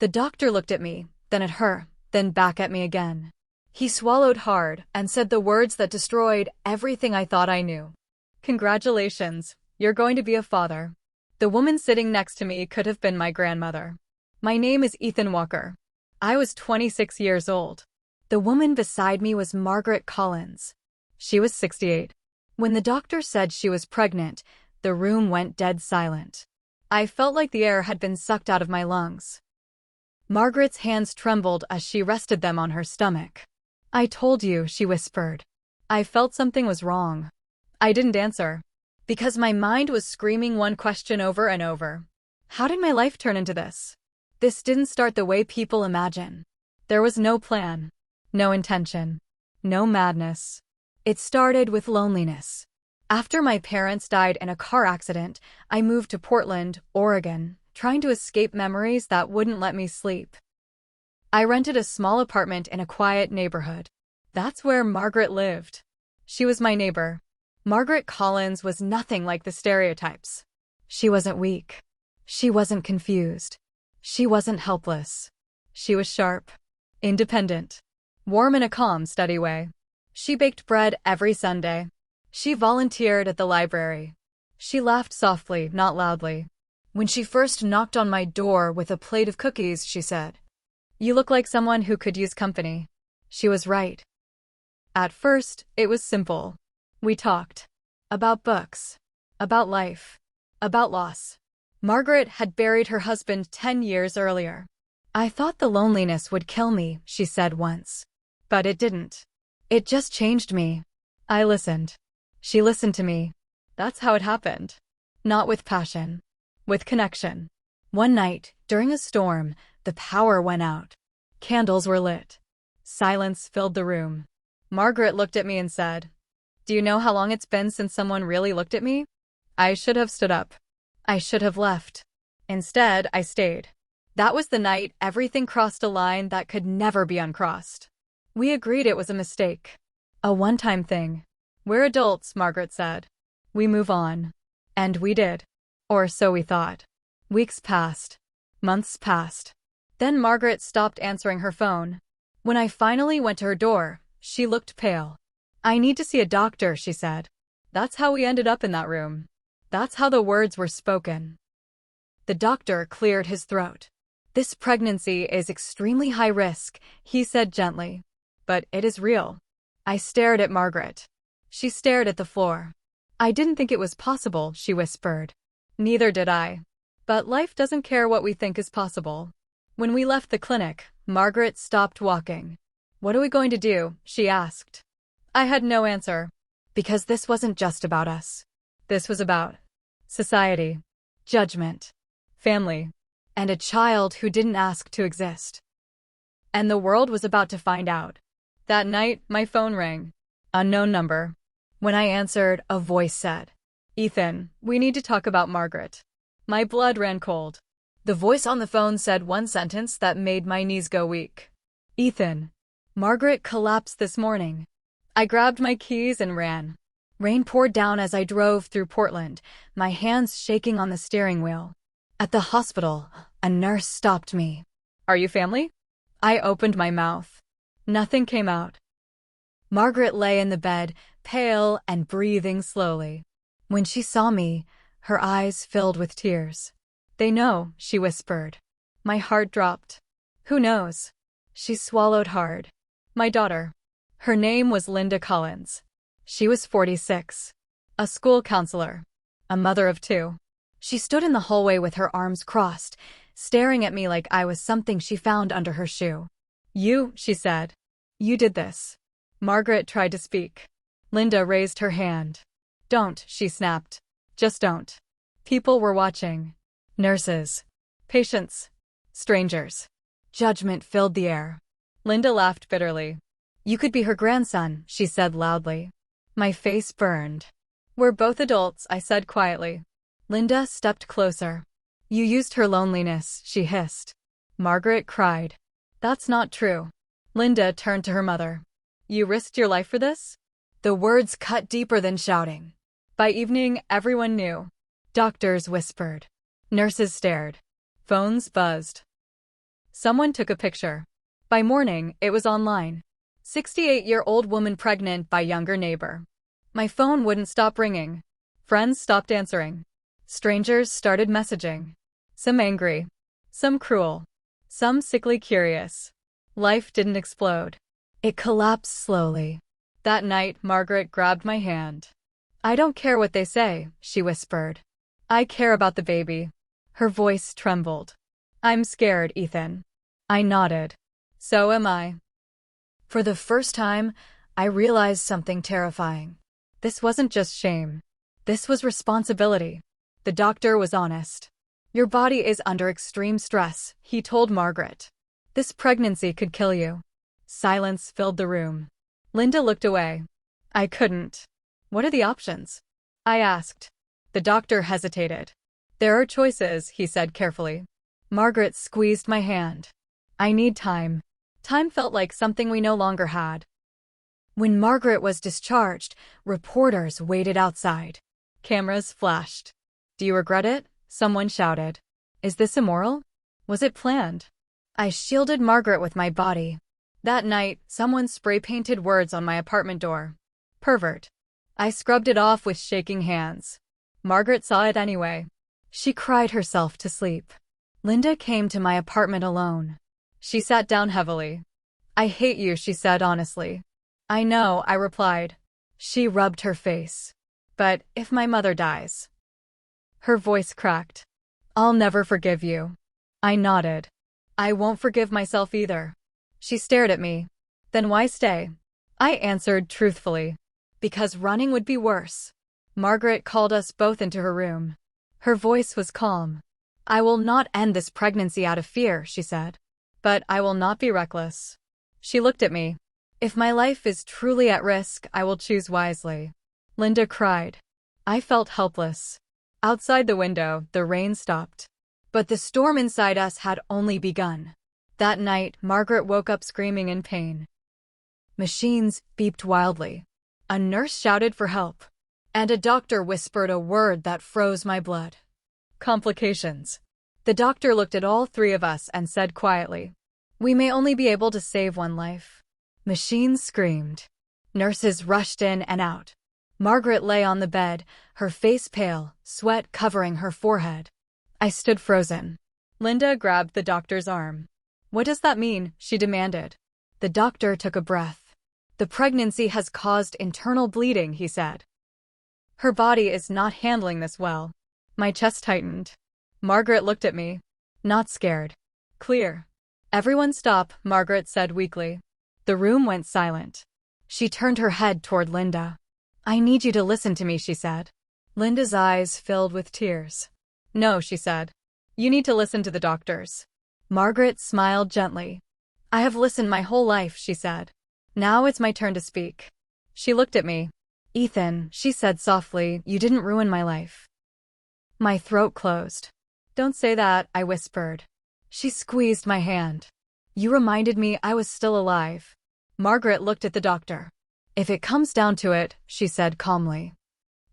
The doctor looked at me, then at her, then back at me again. He swallowed hard and said the words that destroyed everything I thought I knew. Congratulations, you're going to be a father. The woman sitting next to me could have been my grandmother. My name is Ethan Walker. I was 26 years old. The woman beside me was Margaret Collins. She was 68. When the doctor said she was pregnant, the room went dead silent. I felt like the air had been sucked out of my lungs. Margaret's hands trembled as she rested them on her stomach. I told you, she whispered. I felt something was wrong. I didn't answer, because my mind was screaming one question over and over. How did my life turn into this? This didn't start the way people imagine. There was no plan, no intention, no madness. It started with loneliness. After my parents died in a car accident, I moved to Portland, Oregon, trying to escape memories that wouldn't let me sleep. I rented a small apartment in a quiet neighborhood. That's where Margaret lived. She was my neighbor. Margaret Collins was nothing like the stereotypes. She wasn't weak. She wasn't confused. She wasn't helpless. She was sharp, independent, warm in a calm, steady way. She baked bread every Sunday. She volunteered at the library. She laughed softly, not loudly. When she first knocked on my door with a plate of cookies, she said, "You look like someone who could use company." She was right. At first, it was simple. We talked. About books. About life. About loss. Margaret had buried her husband 10 years earlier. I thought the loneliness would kill me, she said once. But it didn't. It just changed me. I listened. She listened to me. That's how it happened. Not with passion. With connection. One night, during a storm, the power went out. Candles were lit. Silence filled the room. Margaret looked at me and said, "Do you know how long it's been since someone really looked at me?" I should have stood up. I should have left. Instead, I stayed. That was the night everything crossed a line that could never be uncrossed. We agreed it was a mistake. A one-time thing. We're adults, Margaret said. We move on. And we did. Or so we thought. Weeks passed. Months passed. Then Margaret stopped answering her phone. When I finally went to her door, she looked pale. "I need to see a doctor," she said. That's how we ended up in that room. That's how the words were spoken. The doctor cleared his throat. "This pregnancy is extremely high risk," he said gently. "But it is real." I stared at Margaret. She stared at the floor. "I didn't think it was possible," she whispered. Neither did I. But life doesn't care what we think is possible. When we left the clinic, Margaret stopped walking. "What are we going to do?" she asked. I had no answer. Because this wasn't just about us. This was about society, judgment, family, and a child who didn't ask to exist. And the world was about to find out. That night, my phone rang. Unknown number. When I answered, a voice said, "Ethan, we need to talk about Margaret." My blood ran cold. The voice on the phone said one sentence that made my knees go weak. "Ethan, Margaret collapsed this morning." I grabbed my keys and ran. Rain poured down as I drove through Portland, my hands shaking on the steering wheel. At the hospital, a nurse stopped me. "Are you family?" I opened my mouth. Nothing came out. Margaret lay in the bed, pale and breathing slowly. When she saw me, her eyes filled with tears. "They know," she whispered. My heart dropped. "Who knows?" She swallowed hard. "My daughter." Her name was Linda Collins. She was 46. A school counselor. A mother of 2. She stood in the hallway with her arms crossed, staring at me like I was something she found under her shoe. "You," she said. "You did this." Margaret tried to speak. Linda raised her hand. "Don't," she snapped. "Just don't." People were watching. Nurses. Patients. Strangers. Judgment filled the air. Linda laughed bitterly. "You could be her grandson," she said loudly. My face burned. "We're both adults," I said quietly. Linda stepped closer. "You used her loneliness," she hissed. Margaret cried. "That's not true." Linda turned to her mother. "You risked your life for this?" The words cut deeper than shouting. By evening, everyone knew. Doctors whispered. Nurses stared. Phones buzzed. Someone took a picture. By morning, it was online. 68-year-old woman pregnant by younger neighbor. My phone wouldn't stop ringing. Friends stopped answering. Strangers started messaging. Some angry. Some cruel. Some sickly curious. Life didn't explode. It collapsed slowly. That night, Margaret grabbed my hand. "I don't care what they say," she whispered. "I care about the baby." Her voice trembled. "I'm scared, Ethan." I nodded. "So am I." For the first time, I realized something terrifying. This wasn't just shame. This was responsibility. The doctor was honest. "Your body is under extreme stress," he told Margaret. "This pregnancy could kill you." Silence filled the room. Linda looked away. I couldn't. "What are the options?" I asked. The doctor hesitated. "There are choices," he said carefully. Margaret squeezed my hand. "I need time." Time felt like something we no longer had. When Margaret was discharged, reporters waited outside. Cameras flashed. "Do you regret it?" Someone shouted. "Is this immoral? Was it planned?" I shielded Margaret with my body. That night, someone spray-painted words on my apartment door. "Pervert." I scrubbed it off with shaking hands. Margaret saw it anyway. She cried herself to sleep. Linda came to my apartment alone. She sat down heavily. "I hate you," she said honestly. "I know," I replied. She rubbed her face. "But if my mother dies?" Her voice cracked. "I'll never forgive you." I nodded. "I won't forgive myself either." She stared at me. "Then why stay?" I answered truthfully. "Because running would be worse." Margaret called us both into her room. Her voice was calm. "I will not end this pregnancy out of fear," she said. "But I will not be reckless." She looked at me. "If my life is truly at risk, I will choose wisely." Linda cried. I felt helpless. Outside the window, the rain stopped. But the storm inside us had only begun. That night, Margaret woke up screaming in pain. Machines beeped wildly. A nurse shouted for help. And a doctor whispered a word that froze my blood. "Complications." The doctor looked at all three of us and said quietly, "We may only be able to save one life." Machines screamed. Nurses rushed in and out. Margaret lay on the bed, her face pale, sweat covering her forehead. I stood frozen. Linda grabbed the doctor's arm. "What does that mean?" she demanded. The doctor took a breath. "The pregnancy has caused internal bleeding," he said. "Her body is not handling this well." My chest tightened. Margaret looked at me. "Not scared." "Clear." "Everyone stop," Margaret said weakly. The room went silent. She turned her head toward Linda. "I need you to listen to me," she said. Linda's eyes filled with tears. "No," she said. "You need to listen to the doctors." Margaret smiled gently. "I have listened my whole life," she said. "Now it's my turn to speak." She looked at me. "Ethan," she said softly, "you didn't ruin my life." My throat closed. "Don't say that," I whispered. She squeezed my hand. "You reminded me I was still alive." Margaret looked at the doctor. "If it comes down to it," she said calmly,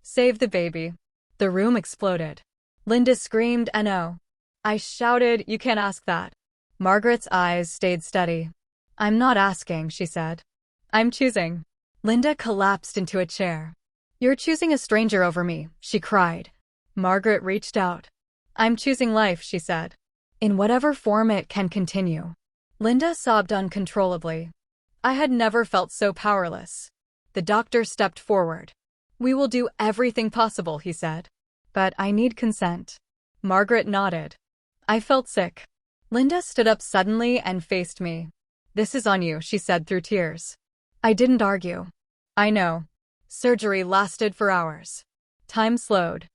"save the baby." The room exploded. Linda screamed, "No." I shouted, "You can't ask that." Margaret's eyes stayed steady. "I'm not asking," she said. "I'm choosing." Linda collapsed into a chair. "You're choosing a stranger over me," she cried. Margaret reached out. "I'm choosing life," she said. "In whatever form it can continue." Linda sobbed uncontrollably. I had never felt so powerless. The doctor stepped forward. "We will do everything possible," he said. "But I need consent." Margaret nodded. I felt sick. Linda stood up suddenly and faced me. "This is on you," she said through tears. I didn't argue. "I know." Surgery lasted for hours. Time slowed.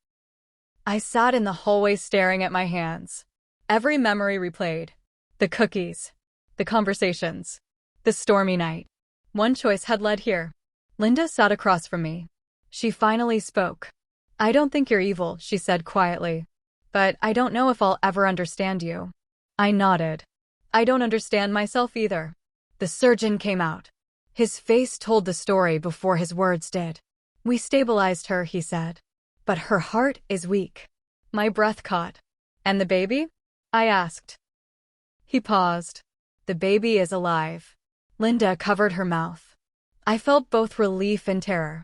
I sat in the hallway staring at my hands. Every memory replayed. The cookies. The conversations. The stormy night. One choice had led here. Linda sat across from me. She finally spoke. "I don't think you're evil," she said quietly. "But I don't know if I'll ever understand you." I nodded. "I don't understand myself either." The surgeon came out. His face told the story before his words did. "We stabilized her," he said. "But her heart is weak." My breath caught. "And the baby?" I asked. He paused. The baby is alive. Linda covered her mouth. I felt both relief and terror.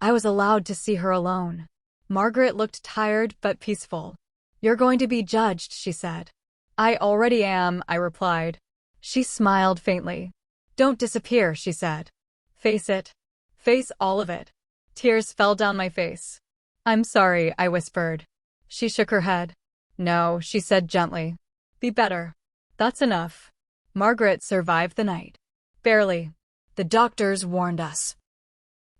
I was allowed to see her alone. Margaret looked tired but peaceful. You're going to be judged, she said. I already am, I replied. She smiled faintly. Don't disappear, she said. Face it. Face all of it. Tears fell down my face. I'm sorry, I whispered. She shook her head. No, she said gently. Be better. That's enough. Margaret survived the night. Barely. The doctors warned us.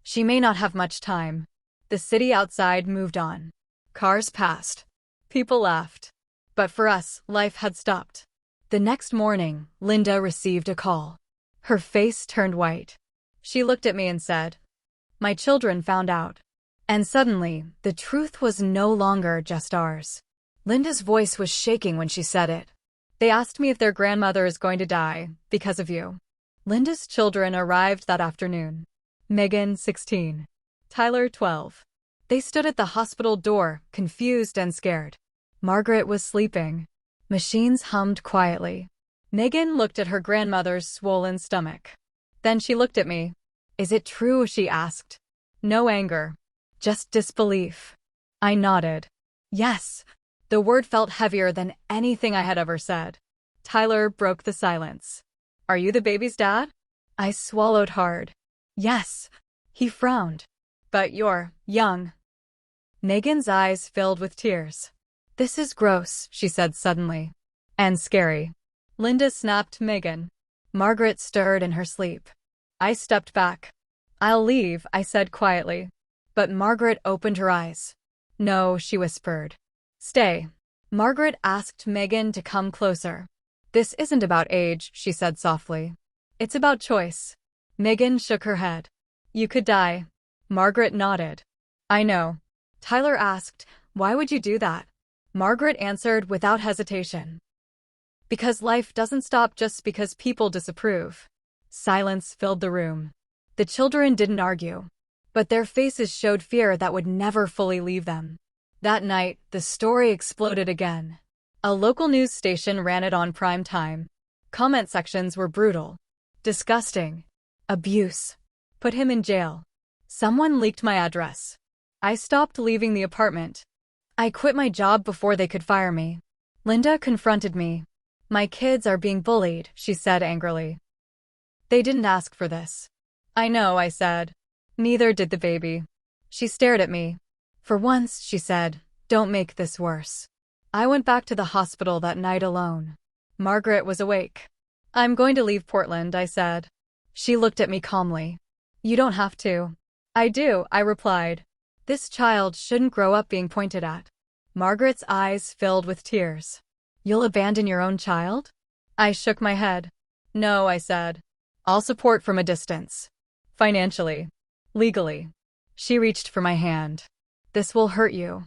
She may not have much time. The city outside moved on. Cars passed. People laughed. But for us, life had stopped. The next morning, Linda received a call. Her face turned white. She looked at me and said, My children found out. And suddenly, the truth was no longer just ours. Linda's voice was shaking when she said it. They asked me if their grandmother is going to die because of you. Linda's children arrived that afternoon. Megan, 16. Tyler, 12. They stood at the hospital door, confused and scared. Margaret was sleeping. Machines hummed quietly. Megan looked at her grandmother's swollen stomach. Then she looked at me. Is it true? She asked. No anger. Just disbelief. I nodded. Yes. The word felt heavier than anything I had ever said. Tyler broke the silence. Are you the baby's dad? I swallowed hard. Yes. He frowned. But you're young. Megan's eyes filled with tears. This is gross, she said suddenly. And scary. Linda snapped Megan. Margaret stirred in her sleep. I stepped back. I'll leave, I said quietly. But Margaret opened her eyes. No, she whispered. Stay. Margaret asked Megan to come closer. This isn't about age, she said softly. It's about choice. Megan shook her head. You could die. Margaret nodded. I know. Tyler asked, Why would you do that? Margaret answered without hesitation. Because life doesn't stop just because people disapprove. Silence filled the room. The children didn't argue, but their faces showed fear that would never fully leave them. That night, the story exploded again. A local news station ran it on prime time. Comment sections were brutal. Disgusting. Abuse. Put him in jail. Someone leaked my address. I stopped leaving the apartment. I quit my job before they could fire me. Linda confronted me. My kids are being bullied, she said angrily. They didn't ask for this. I know, I said. Neither did the baby. She stared at me. For once, she said, don't make this worse. I went back to the hospital that night alone. Margaret was awake. I'm going to leave Portland, I said. She looked at me calmly. You don't have to. I do, I replied. This child shouldn't grow up being pointed at. Margaret's eyes filled with tears. You'll abandon your own child? I shook my head. No, I said. I'll support from a distance. Financially. Legally. She reached for my hand. This will hurt you.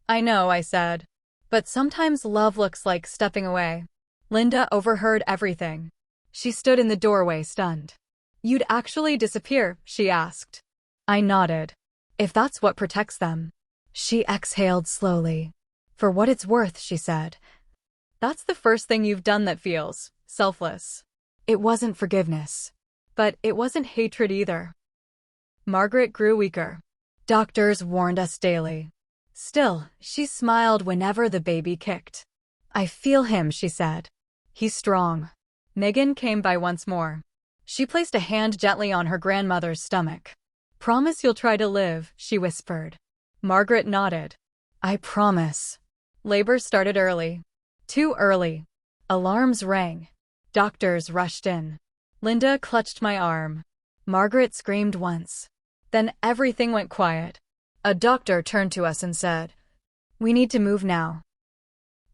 I know, I said. But sometimes love looks like stepping away. Linda overheard everything. She stood in the doorway, stunned. You'd actually disappear, she asked. I nodded. If that's what protects them. She exhaled slowly. For what it's worth, she said. That's the first thing you've done that feels selfless. It wasn't forgiveness. But it wasn't hatred either. Margaret grew weaker. Doctors warned us daily. Still, she smiled whenever the baby kicked. I feel him, she said. He's strong. Megan came by once more. She placed a hand gently on her grandmother's stomach. Promise you'll try to live, she whispered. Margaret nodded. I promise. Labor started early. Too early. Alarms rang. Doctors rushed in. Linda clutched my arm. Margaret screamed once. Then everything went quiet. A doctor turned to us and said, We need to move now.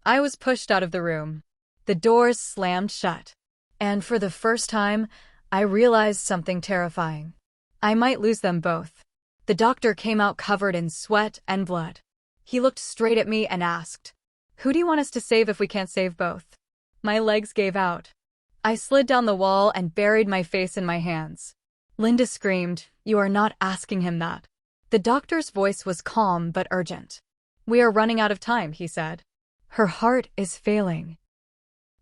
I was pushed out of the room. The doors slammed shut. And for the first time, I realized something terrifying. I might lose them both. The doctor came out covered in sweat and blood. He looked straight at me and asked, Who do you want us to save if we can't save both? My legs gave out. I slid down the wall and buried my face in my hands. Linda screamed, You are not asking him that. The doctor's voice was calm but urgent. We are running out of time, he said. Her heart is failing.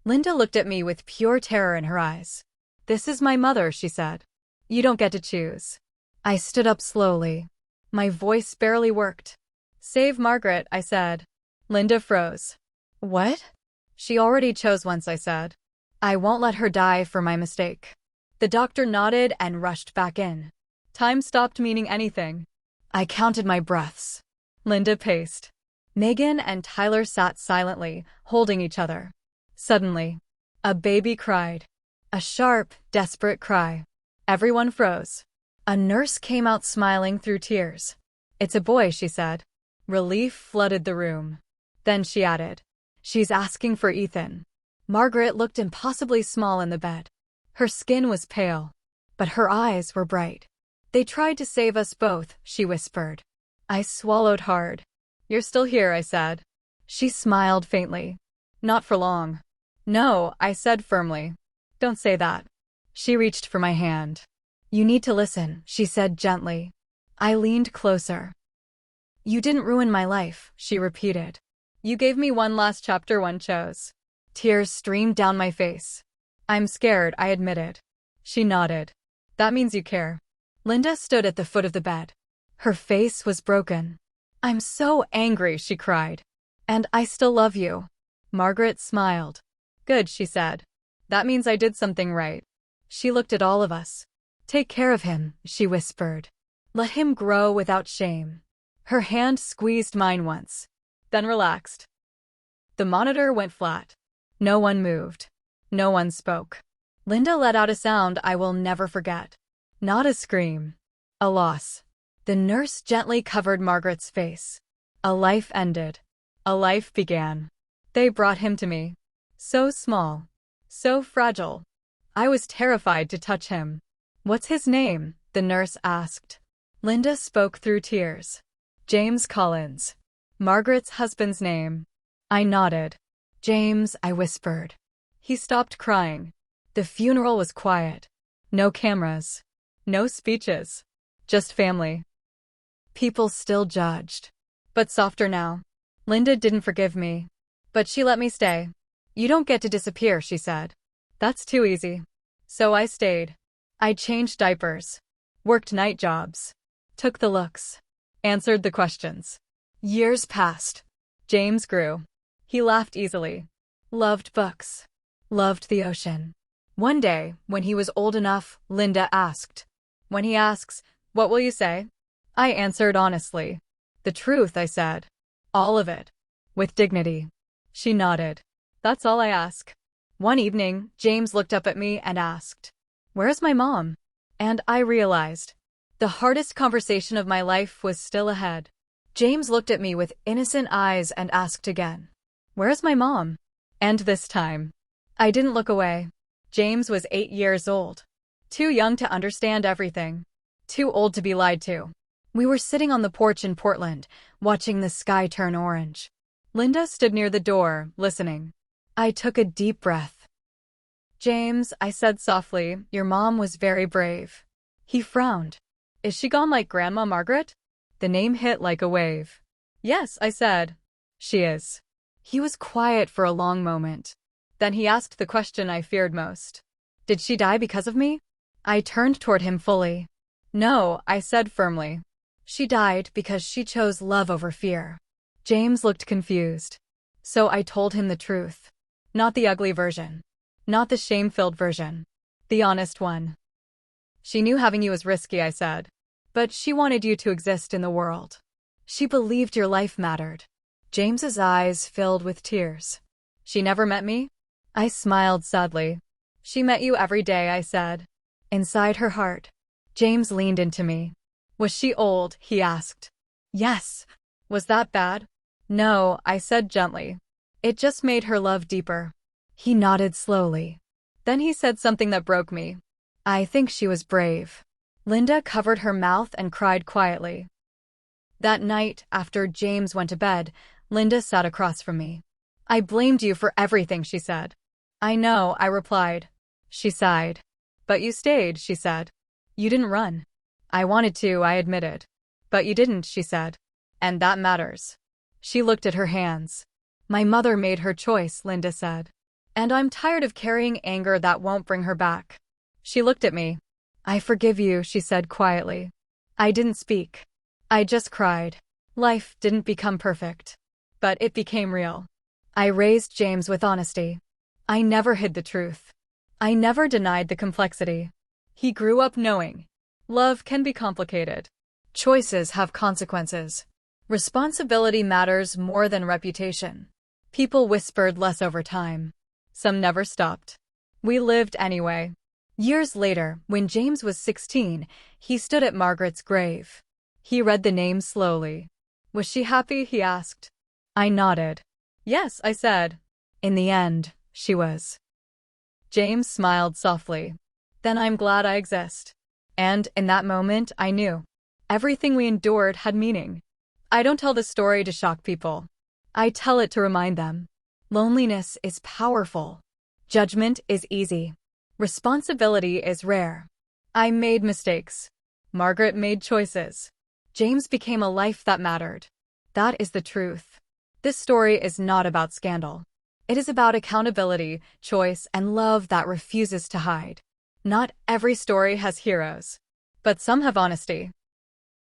Linda looked at me with pure terror in her eyes. "This is my mother," she said. "You don't get to choose." I stood up slowly. My voice barely worked. "Save Margaret," I said. Linda froze. "What?" "She already chose once," I said. "I won't let her die for my mistake." The doctor nodded and rushed back in. Time stopped meaning anything. I counted my breaths. Linda paced. Megan and Tyler sat silently, holding each other. Suddenly, a baby cried. A sharp, desperate cry. Everyone froze. A nurse came out smiling through tears. "It's a boy," she said. Relief flooded the room. Then she added, "She's asking for Ethan." Margaret looked impossibly small in the bed. Her skin was pale, but her eyes were bright. "They tried to save us both," she whispered. I swallowed hard. "You're still here," I said. She smiled faintly. "Not for long." "No," I said firmly. "Don't say that." She reached for my hand. "You need to listen," she said gently. I leaned closer. "You didn't ruin my life," she repeated. "You gave me one last chapter one chose." Tears streamed down my face. "I'm scared," I admitted. She nodded. "That means you care." Linda stood at the foot of the bed. Her face was broken. "I'm so angry," she cried. "And I still love you." Margaret smiled. "Good," she said. "That means I did something right." She looked at all of us. "Take care of him," she whispered. "Let him grow without shame." Her hand squeezed mine once, then relaxed. The monitor went flat. No one moved. No one spoke. Linda let out a sound I will never forget. Not a scream. A loss. The nurse gently covered Margaret's face. A life ended. A life began. They brought him to me. So small. So fragile. I was terrified to touch him. "What's his name?" the nurse asked. Linda spoke through tears. "James Collins." Margaret's husband's name. I nodded. "James," I whispered. He stopped crying. The funeral was quiet. No cameras. No speeches. Just family. People still judged. But softer now. Linda didn't forgive me. But she let me stay. "You don't get to disappear," she said. "That's too easy." So I stayed. I changed diapers. Worked night jobs. Took the looks. Answered the questions. Years passed. James grew. He laughed easily. Loved books. Loved the ocean. One day, when he was old enough, Linda asked. "When he asks, what will you say?" I answered honestly. "The truth," I said. "All of it." With dignity. She nodded. "That's all I ask." One evening, James looked up at me and asked, "Where's my mom?" And I realized. The hardest conversation of my life was still ahead. James looked at me with innocent eyes and asked again, "Where's my mom?" And this time, I didn't look away. James was 8 years old. Too young to understand everything. Too old to be lied to. We were sitting on the porch in Portland, watching the sky turn orange. Linda stood near the door, listening. I took a deep breath. "James," I said softly, "your mom was very brave." He frowned. "Is she gone like Grandma Margaret?" The name hit like a wave. "Yes," I said. "She is." He was quiet for a long moment. Then he asked the question I feared most. "Did she die because of me?" I turned toward him fully. "No," I said firmly. "She died because she chose love over fear." James looked confused. So I told him the truth. Not the ugly version. Not the shame-filled version. The honest one. "She knew having you was risky," I said. "But she wanted you to exist in the world. She believed your life mattered." James's eyes filled with tears. "She never met me?" I smiled sadly. "She met you every day," I said. Inside her heart. James leaned into me. "Was she old?" he asked. "Yes." "Was that bad?" "No," I said gently. "It just made her love deeper." He nodded slowly. Then he said something that broke me. "I think she was brave." Linda covered her mouth and cried quietly. That night, after James went to bed, Linda sat across from me. "I blamed you for everything," she said. "I know," I replied. She sighed. "But you stayed," she said. "You didn't run." "I wanted to," I admitted. "But you didn't," she said. "And that matters." She looked at her hands. "My mother made her choice," Linda said. And I'm tired of carrying anger that won't bring her back. She looked at me. I forgive you, she said quietly. I didn't speak. I just cried. Life didn't become perfect. But it became real. I raised James with honesty. I never hid the truth. I never denied the complexity. He grew up knowing love can be complicated. Choices have consequences. Responsibility matters more than reputation. People whispered less over time. Some never stopped. We lived anyway. Years later, when James was 16, he stood at Margaret's grave. He read the name slowly. Was she happy? He asked. I nodded. Yes, I said. In the end, she was. James smiled softly. Then I'm glad I exist. And in that moment, I knew. Everything we endured had meaning. I don't tell this story to shock people. I tell it to remind them. Loneliness is powerful. Judgment is easy. Responsibility is rare. I made mistakes. Margaret made choices. James became a life that mattered. That is the truth. This story is not about scandal. It is about accountability, choice, and love that refuses to hide. Not every story has heroes, but some have honesty.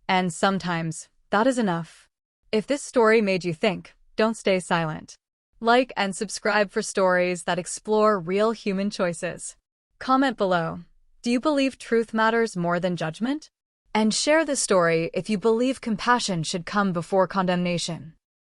And sometimes, that is enough. If this story made you think, don't stay silent. Like and subscribe for stories that explore real human choices. Comment below. Do you believe truth matters more than judgment? And share the story if you believe compassion should come before condemnation.